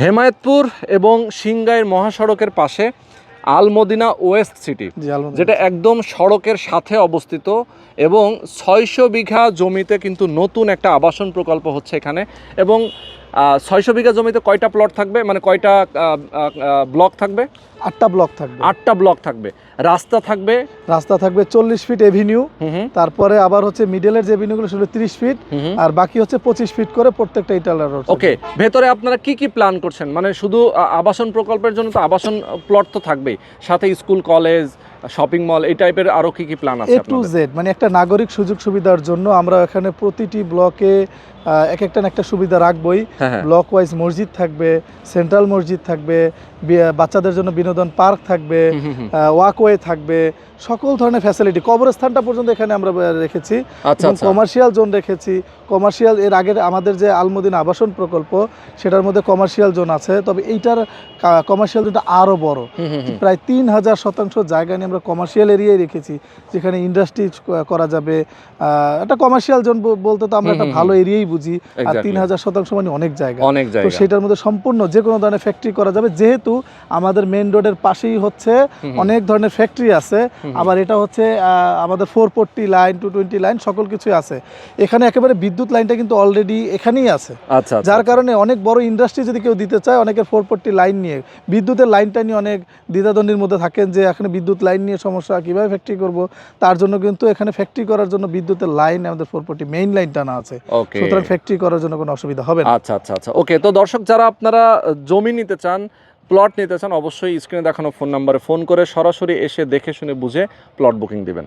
হেমায়েতপুর এবং সিংগাইর মহাসড়কের পাশে আল মদিনা ওয়েস্ট সিটি, যেটা একদম সড়কের সাথে অবস্থিত এবং 600 বিঘা জমিতে কিন্তু নতুন একটা আবাসন প্রকল্প হচ্ছে এখানে। এবং 600 বিঘা জমিতে কয়টা প্লট থাকবে, মানে কয়টা ব্লক থাকবে? 8টা ব্লক থাকবে। 8টা ব্লক থাকবে। রাস্তা থাকবে 40 ফিট এভিনিউ, তারপরে আবার হচ্ছে মিডলের যে এভিনিউগুলো সেগুলো 30 ফিট, আর বাকি হচ্ছে 25 ফিট করে প্রত্যেকটা ইটালার রোড। ওকে, ভেতরে আপনারা কি কি প্ল্যান করছেন? মানে শুধু আবাসন প্রকল্পের জন্য তো আবাসন প্লট তো থাকবেই, সাথে স্কুল, কলেজ, শপিং মল, এই টাইপের আরো কি কি প্ল্যান আছে? A to Z, মানে একটা নাগরিক সুযোগ সুবিধার জন্য আমরা এখানে প্রতিটি ব্লকে এক একটা না একটা সুবিধা রাখবই। ব্লক ওয়াইজ মসজিদ থাকবে, সেন্ট্রাল মসজিদ থাকবে, বাচ্চাদের জন্য বিনোদন পার্ক থাকবে, ওয়াকওয়ে থাকবে, সকল ধরনের ফ্যাসিলিটি, কবরস্থানটা পর্যন্ত এখানে আমরা রেখেছি। কমার্শিয়াল জোন রেখেছি। কমার্শিয়াল এর আগের আমাদের যে আল মদিনা আবাসন প্রকল্প সেটার মধ্যে কমার্শিয়াল জোন আছে, তবে এইটার কমার্শিয়াল জোনটা আরও বড়, প্রায় 3000 শতাংশ জায়গা নিয়ে আমরা কমার্শিয়াল এরিয়ায় রেখেছি, যেখানে ইন্ডাস্ট্রি করা যাবে। একটা কমার্শিয়াল জোন বলতে তো আমরা একটা ভালো এরিয়াই বুঝি, আর 3000 শতাংশ মানে অনেক জায়গা। তো সেটার মধ্যে সম্পূর্ণ যে কোনো ধরনের ফ্যাক্টরি করা যাবে, যেহেতু আমাদের মেইন রোডের পাশেই হচ্ছে অনেক ধরনের ফ্যাক্টরি আছে, আবার এটা হচ্ছে আমাদের 440 লাইন, 220 লাইন, সকল কিছুই আছে এখানে। একেবারে বিদ্যুৎ লাইনটা কিন্তু অলরেডি এখানেই আছে, যার কারণে অনেক বড় ইন্ডাস্ট্রি যদি কেউ দিতে চায়, অনেকের 440 লাইন নিয়ে, বিদ্যুতের লাইনটা নিয়ে অনেক দ্বিধাদ্বন্দ্বের মধ্যে থাকেন যে এখানে বিদ্যুৎ লাইন নিয়ে সমস্যা, কীভাবে ফ্যাক্টরি করব। তার জন্য কিন্তু এখানে ফ্যাক্টরি করার জন্য বিদ্যুতের লাইন আমাদের 440 মেইন লাইন টানা আছে, সুতরাং ফ্যাক্টরি করার জন্য কোনো অসুবিধা হবে না। আচ্ছা আচ্ছা আচ্ছা, ওকে। তো দর্শক, যারা আপনারা জমি নিতে চান, প্লট নিতে চান, অবশ্যই স্ক্রিনে দেখানো ফোন নাম্বারে ফোন করে সরাসরি এসে দেখে শুনে বুঝে প্লট বুকিং দিবেন।